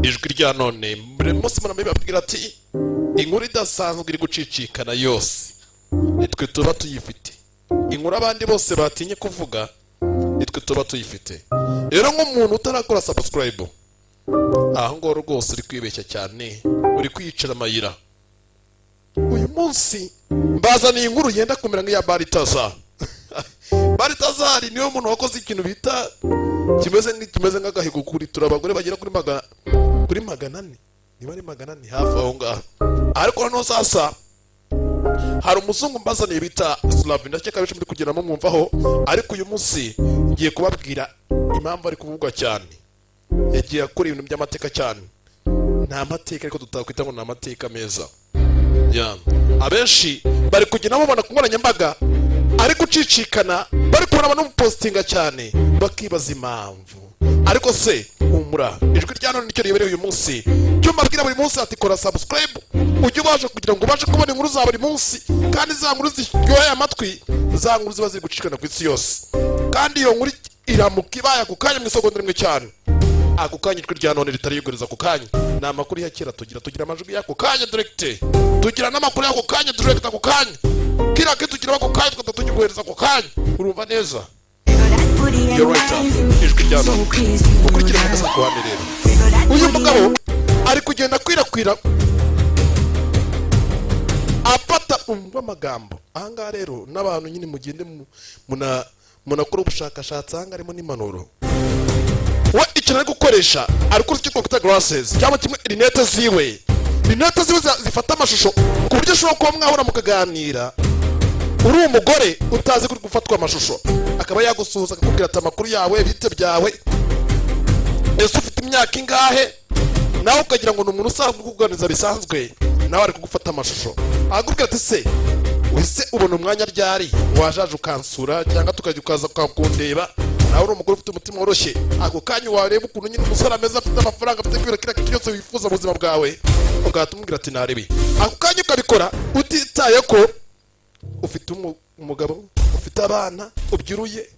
ijwi rya none buri munsi murabibabwira ati inkuru idasanzwe iri gucicikana yose nitwe tuba tuyifite, inkuru abandi bose batinye kuvuga nitwe tuba tuyifite. Rero nk'umuntu utarakora subscribe aho ngoro rwose uri kwibeshya cyane, uri kwiyicira amayira. Uyu munsi mbazaniye inkuru yenda kumera nk'iya Balthazar. Balthazar niwe muntu wakoze ikintu bita kimeze nk'agahigo kuri turabagore bagera kuri magana ane, niba ari magana ane hafi aho ngaho. Ariko no sasa hari umuzungu mbazaniye bita Slav, ndakeka benshi muri kugeramo mwumvaho, ariko uyu munsi ngiye kubabwira impamvu ari kuvugwa cyane. Yagiye akora ibintu by'amateka cyane, nta mateka ariko tutakwita ngo ni amateka meza. Abenshi bari kugenda babona ku nkoranyambaga ari gucicikana, bari kubona abantu postinga cyane bakibaza impamvu. Ariko se humura, ijwi rya none nicyo ribereye uyu munsi. Cyo mbabwira buri munsi ati kora subscribe ujye ubasha kugira ngo ubashe kubona inkuru za buri munsi, kandi za nkuru ziryoheye amatwi, za nkuru ziba ziri gucicikana ku isi yose. Kandi iyo nkuru iramuka ibaye ako kanya mu isegonda rimwe cyane. Ako kanya ijwi rya none ritariyuguriza ako kanya. Ni amakuru ya kera tugira amajwi y'ako kanya direct, tugira n'amakuru y'ako kanya direct ako kanya. Kira ke tugira ako kanya tukatuguhereza ako kanya. Urumva neza? You're right. Ijwi rya none ukurikira neza kwa rero. Uyu mugabo ari kugenda kwirakwira apata umva amagambo. Aha rero n'abantu nyine mugende munakora ubushakashatsi, aha harimo n'impanuro. We ikintu ari gukoresha ari kuri computer glasses cyangwa kimwe rinete ziwe zifata amashusho ku buryo ushobora kuba mwahura mukaganira uri umugore utazi kuri gufatwa amashusho, akaba yagusuhuza akakubwira ati amakuru yawe bite byawe, ese ufite imyaka ingahe, nawe ukagira ngo ni umuntu usanzwe kukuganiriza bisanzwe, nawe ari kugufata amashusho akakubwira ati se wese ubona umwanya ryari wajaje ukansura cyangwa tukajya ukaza kundeba, nawe uri umugore ufite umutima woroshye. Ako kanya wareba ukuntu nyine umusore ameze afite amafaranga, afite kwira kira kintu cyose wifuza mu buzima bwawe, ugahita umubwira ati narebi. Ako kanya ukabikora utitaye ko ufite umugabo, ufite abana, ubyiruye.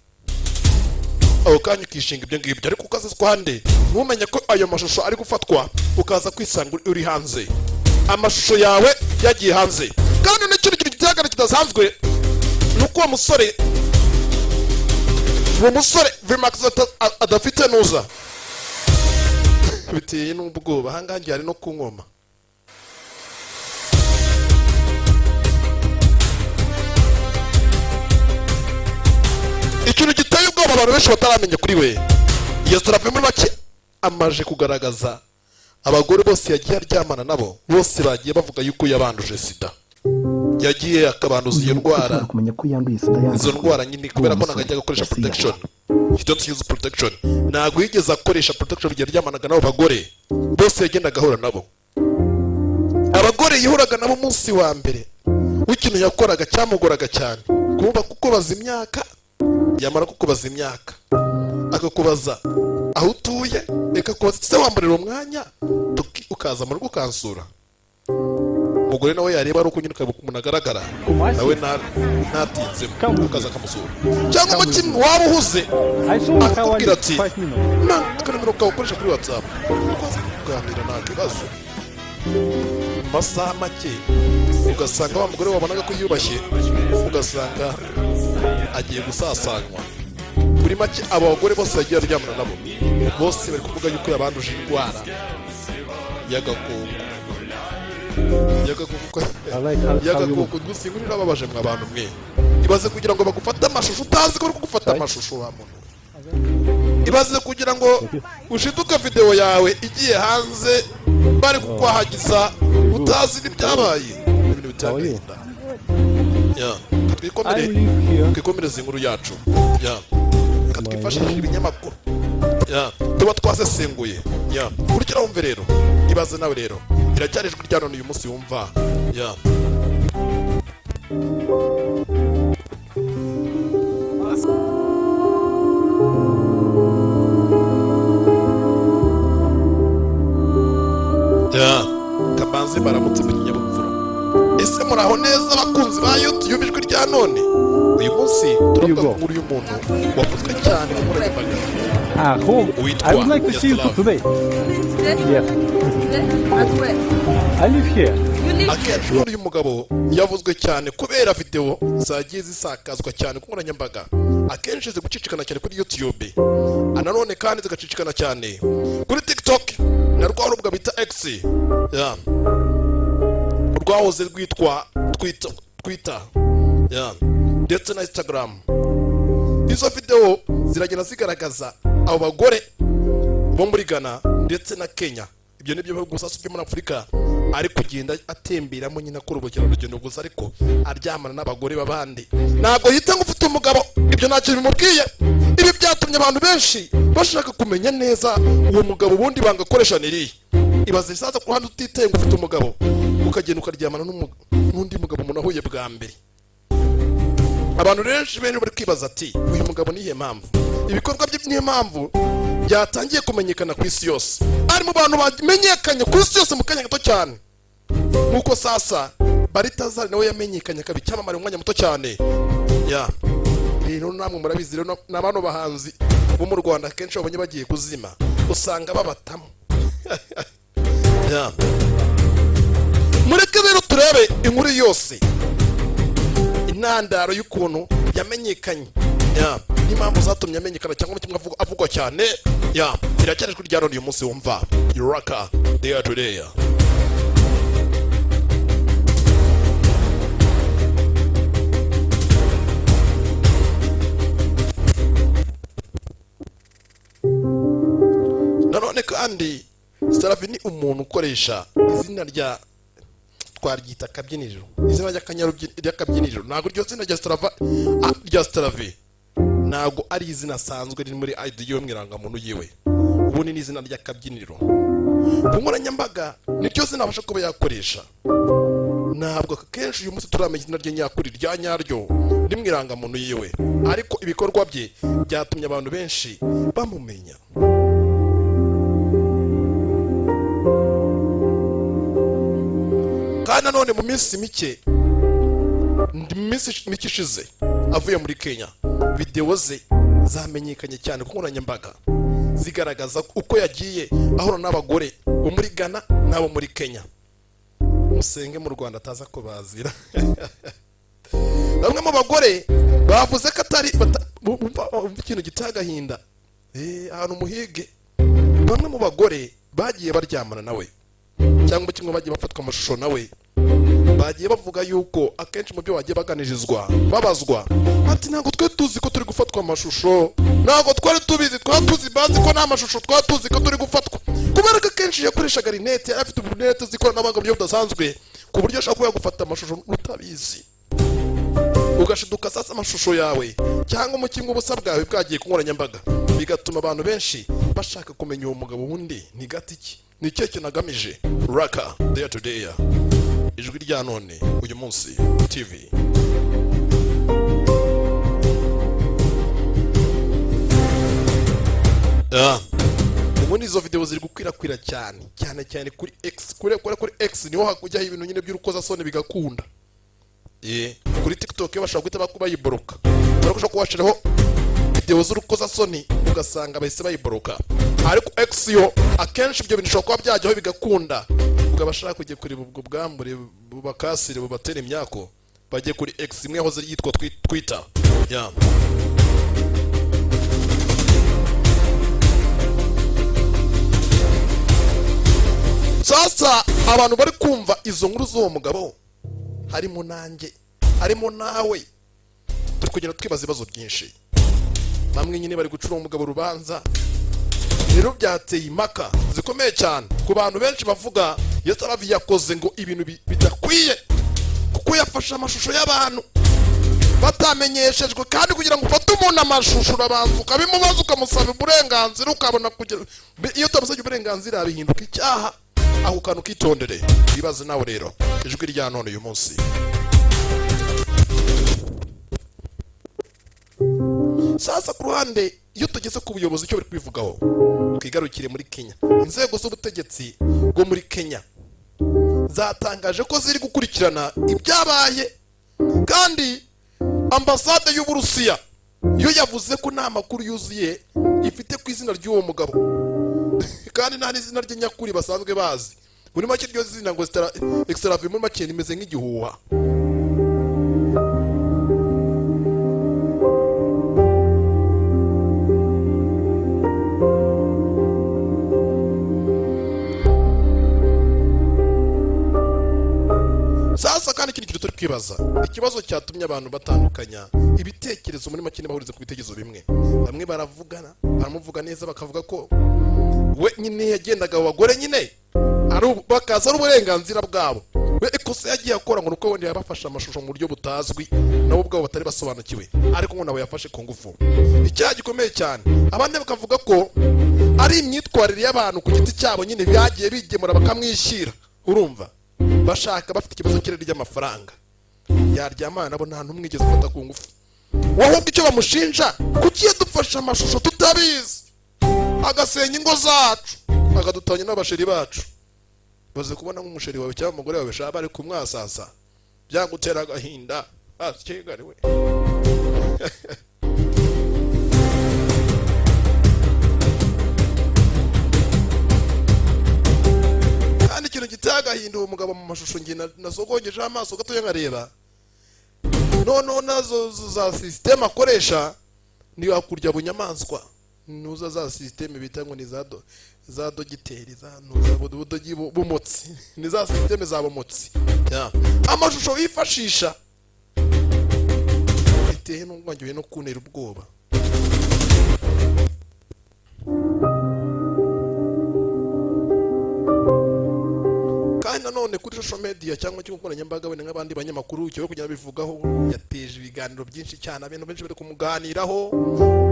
Ako kanya ukishinga ibyo ngibyo, ariko ukaza kwande ntumenye ko ayo mashusho ari gufatwa, ukaza kwisanga uri hanze, amashusho yawe yagiye hanze. Kandi n'ikintu kitagara kidasanzwe nuko uwo musore Vimax adafite nuza biteye n'ubwoba. Ahangaha ari no kunkoma. Ikintu giteye ubwoba abantu benshi bataramenya kuri we, iyo Slav muri make amaje kugaragaza abagore bose yagiye aryamana nabo, bose bagiye bavuga yuko yabanduje sida. Yagiye akabanduza iyo ndwara, izo ndwara nyine kubera ko nagajya gukoresha protection. He don't use protection. Ntago yigeze akoresha protection igihe aryamanaga nabo bagore bose yagendaga ahura nabo. Abagore yihuraga nabo umunsi wa mbere w'ikintu yakoraga cyamugoraga cyane, kumva kuko baza imyaka, yamara kukubaza imyaka akakubaza aho utuye, reka kubaza se wambarira umwanya ukaza mu rugo ukansura. Umugore nawe yareba ari uko nyine umuntu agaragara, nawe ntatinze ukaza akamusura. Cyangwa mu kimwe waba uhuze akakubwira ati tukanimero kawe ukoresha kuri WhatsApp ukaza kuganira nta kibazo. Mu masaha make ugasanga wa mugore wabonaga ko yubashye, ugasanga agiye gusasanywa. Kuri make abo bagore bose bagiye aryamana nabo bose bari kuvuga yuko yabanduje indwara y'agakoko. Yagakoko gusa inkuru irababaje mwa bantu mwe. Ibaze kugira ngo bagufate amashusho utazi ko uri kugufata amashusho wa muntu. Ibaze kugira ngo ushiduka video yawe igiye hanze bari kukwahagiza utazi n'ibyabaye, ibintu bitagenda. Twikomereze inkuru yacu. Twifashishije ibinyamakuru tuba twasesenguye. Kurikira wumve rero, ibaze nawe rero, iracyari ijwi rya none uyu munsi wumva. Kabanze baramutse mu kinyabupfura. Ese muraho neza abakunzi ba YouTube ijwi rya none? uyu munsi turavuga ku nkuru y'umuntu wavuzwe cyane mu nkoranyambaga home. I would like to see you today. Yes. I live here. akenshi inkuru y'umugabo yavuzwe cyane kubera video zagiye zisakazwa cyane ku nkoranyambaga, akenshi zigucicikana cyane kuri YouTube, nanone kandi zigacicikana cyane kuri TikTok na rwa rubuga bita X, rwahoze rwitwa Twitter, ndetse na Instagram. Izo video ziragenda zigaragaza abo bagore bo muri Ghana ndetse na Kenya, ibyo nibyo bihugu gusa byo muri Afurika, ari kugenda atemberamo nyina kuri ubukerarugendo gusa, ariko aryamana n'abagore babandi. Ntabwo yita ngo ufite umugabo, ibyo ntacyo bimubwiye. Ibi byatumye abantu benshi bashaka kumenya neza uwo mugabo ubundi bangakoresha niriye. Ibaze saza ku ruhande utiteye ngo ufite umugabo, ukagenda ukaryamana n'undi mugabo munahuye bwa mbere. Abantu benshi bari kwibaza ati uyu mugabo niye mpamvu ibikorwa bye niye mpamvu byatangiye kumenyekana ku isi yose, ari mu bantu bamenyekanye ku isi yose mu kanya gato cyane, nkuko sasa Baritazari nawe yamenyekanye akabi cyamamare mu mwanya muto cyane. Rero namwe murabizi, rero n'abano bahanzi bo mu Rwanda kenshi babonye bagiye kuzima usanga babatamo. Mureke rero turebe inkuru yose, intandaro y'ukuntu yamenyekanye, n'impamvu zatumye amenyekana cyangwa umutima avugwa cyane. Iracyari kuri rya uyu munsi wumva Raka Day to Day. Nanone kandi Staravi ni umuntu ukoresha izina rya twaryita akabyiniriro, izina ry'akabyiniriro. Ntabwo iryo zina rya Staravi ntabwo ari izina asanzwe riri muri ID yo mwirangamuntu yiwe, ubu ni izina ry'akabyiniriro ku nkoranyambaga, niryo zina abasha kuba yakoresha. Ntabwo kenshi uyu munsi turamenya izina rye nyakuri rya nyaryo rimwirangamuntu yiwe, ariko ibikorwa bye byatumye abantu benshi bamumenya. Kandi nanone mu minsi mike ishize avuye muri Kenya, video ze zamenyekanye cyane ku nkoranyambaga zigaragaza uko yagiye ahura n'abagore bo muri Ghana n'abo muri Kenya. Musenge mu Rwanda ataza kubazira. Bamwe mu bagore bavuze ko atari ikintu gitagahinda, ahantu muhige. Bamwe mu bagore bagiye baryamana nawe cyangwa kimwe bagiye bafatwa amashusho nawe, bagiye bavuga yuko akenshi mu byo bagiye baganirizwa babazwa ati ntabwo twe tuzi ko turi gufatwa amashusho, ntabwo twari tubizi, twari tuzi bazi ko nta mashusho, twari tuzi ko turi gufatwa. Kubera ko akenshi yakoreshaga rinete, yari afite rinete z'ikoranabuhanga mu buryo budasanzwe ku buryo ashobora kuba yagufata amashusho utabizi, ugashiduka sasa amashusho yawe cyangwa umukingo ubusa bwawe bwagiye ku nkoranyambaga, bigatuma abantu benshi bashaka kumenya uwo mugabo wundi ni gatiki, ni cyo kintu agamije. Raka Day to Day, ijwi rya none uyu munsi TV. Ubundi izo video ziri gukwirakwira cyane kuri X, kuri X niho hakujyaho ibintu nyine by'urukozasoni bigakunda. Kuri TikTok bashaka guhita bayiboroka, barashaka kuwashiraho video z'urukozasoni ugasanga bahise bayiboroka, ariko X yo akenshi ibyo bintu bishobora kuba byajyaho bigakunda, bashaka kujya kuri ubwo bwambure bubakasire bubatera imyako, bagiye kuri X imwe hoze yitwa Twitter. Sasa abantu bari kumva izo nkuru z'uwo mugabo, harimo nanjye, harimo nawe, turi kugenda twibaza ibibazo byinshi. Bamwe nyine bari gucura umugabo rubanza, rero byateye impaka zikomeye cyane ku bantu benshi bavuga Staravi yakoze ngo ibintu bidakwiye, kuko yafashe amashusho y'abantu batamenyeshejwe, kandi kugira ngo ufate umuntu amashusho urabanza ukabimubaza ukamusaba uburenganzira, ukabona kugera iyo utamusabye uburenganzira bihinduka icyaha. Aho kantu kitondere, bibaze nawe rero ijwi rya none uyu munsi. Sasa ku ruhande iyo tugeze ku buyobozi icyo bari kwivugaho, twigarukire muri Kenya. Inzego z'ubutegetsi bwo muri Kenya zatangaje ko ziri gukurikirana ibyabaye, kandi ambasade y'Uburusiya yo yavuze ko nta makuru yuzuye ifite ku izina ry'uwo mugabo kandi nta n'izina rye nyakuri basanzwe bazi. Muri make iryo zina ngo Extravi muri make nimeze nk'igihuha. Sasa kandi ikindi kintu turi kwibaza, ikibazo cyatumye abantu batandukanya ibitekerezo muri make bahuriza ku bitekerezo bimwe. Bamwe baramuvuga neza bakavuga ko we nyine yagendaga abagore nyine bakaza ari uburenganzira bwabo, we ikosa yagiye akora ngo nuko wenda yabafashe amashusho mu buryo butazwi nabo ubwabo batari basobanukiwe, ariko ngo nawe yafashe ku ngufu. Icyaha gikomeye cyane. Abandi bakavuga ko ari imyitwarire y'abantu ku giti cyabo nyine byagiye bigemura bakamwishyira, urumva bashaka bafite ikibazo kirere ry'amafaranga yaryamana nabo nta numwigeze ufata ku ngufu. Wahubwo icyo bamushinja kuki yadufasha amashusho tutabizi agasenya ingo zacu akadutanya n'abasheri bacu. Baze kubona nk'umusheri wawe cyangwa umugore wawe shaba ari kumwasasa byagutera agahinda akegariwe. Kandi ikintu giteye agahinda uwo mugabo mu mashusho nge nasogongeje amaso gato nkareba noneho nazo za system akoresha niyo akurya bunyamaswa nuza za system bita ngo ni za dogiteri za budogi bumotsi ni za system za bumotsi amashusho yifashisha iteye n'ubwangiwe no kunera ubwoba. Kandi nanone kuri social media cyangwa cyo gukoranyambaga bene nk'abandi banyamakuru cyo kujya bivugaho yateje ibiganiro byinshi cyane, abantu benshi bari kumuganiraho.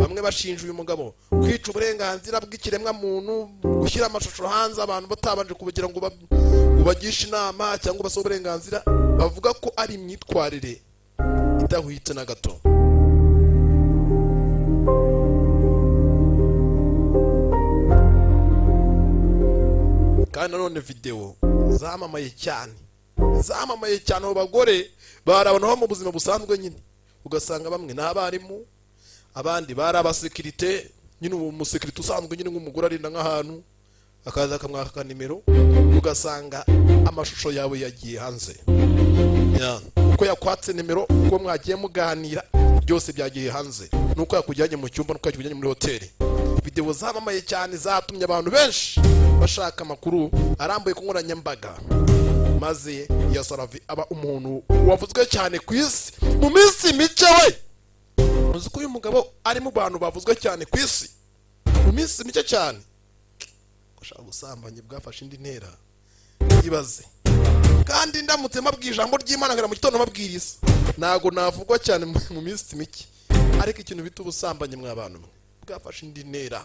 Bamwe bashinja uyu mugabo kwica uburenganzira bw'ikiremwa muntu, gushyira amashusho hanze abantu batabanje kugira ngo ubagishe inama cyangwa baso uburenganzira, bavuga ko ari imyitwarire idahwitse na gato. Kandi nanone video zamamaye cyane abo bagore barabona mu buzima busanzwe nyine, ugasanga bamwe n'abarimu abandi bari abasekirite nyine umusekirite usanzwe nyine nk'umugore arinda nk'ahantu akaza akamwaka nimero, ugasanga amashusho yawe yagiye hanze uko yakwatse nimero, uko mwagiye muganira byose byagiye hanze, nuko yakujyanye mu cyumba, nuko yakujyanye muri hoteli. Video zamamaye cyane zatumye abantu benshi bashaka amakuru arambuye ku nkoranyambaga, maze Extravi aba umuntu wavuzwe cyane ku isi mu minsi mike. We uzi ko uyu mugabo ari mu bantu bavuzwe cyane ku isi mu minsi mike cyane. Gushaka gusambanya bwafashe indi ntera ibaze. Kandi ndamutse mabwije ijambo ry'Imana ngara mu gitondo mabwiriza nago navugwa cyane mu minsi mike, ariko ikintu bita ubusambanye mw'abantu mwe bwafashe indi ntera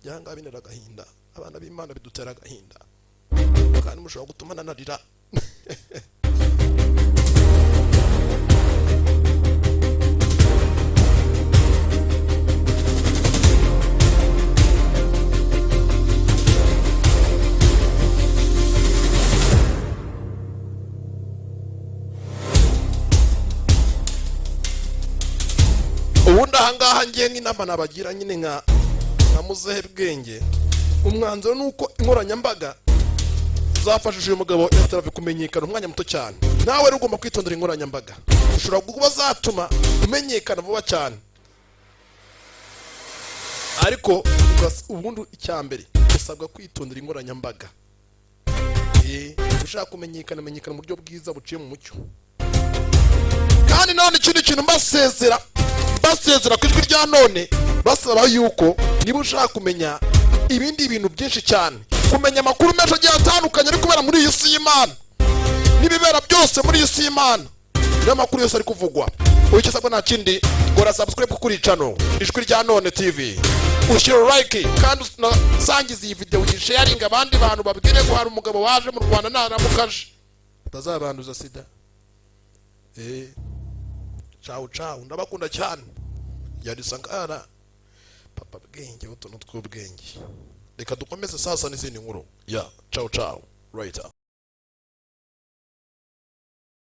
yanga binera agahinda. Abana b'Imana bidutera agahinda kandi mushobora gutuma nanarira. Ubundi ahangaha ngiye nk'inama nabagira nyine nka muzehe bwenge, umwanzuro nuko inkoranyambaga zafashije uyu mugabo Extravi kumenyekana umwanya muto cyane. Nawe ugomba kwitondera inkoranyambaga, ushobora kuba zatuma umenyekana vuba cyane, ariko ubundi icyambere usabwa kwitondera inkoranyambaga. Ushaka kumenyekana mu buryo bwiza buciye mu mucyo. Kandi none ikindi kintu basezera ku ijwi rya none basaba yuko niba ushaka kumenya ibindi bintu byinshi cyane, kumenya amakuru menshi agiye atandukanye ari kubera muri iyi si y'Imana n'ibibera byose muri iyi si y'Imana n'amakuru yose ari kuvugwa, ugisabwa nta kindi gora subscribe kuri channel ijwi rya none TV, ushyira like kandi usangiza iyi video, uyisharing abandi bantu babwire ko hari umugabo waje mu Rwanda naramukaje tazabanduza sida. Ciao ndabakunda cyane. Yari Sankara papa bwenge utuntu tw'ubwenge. Reka dukomeze sasa n'izindi nkuru. Ciao right.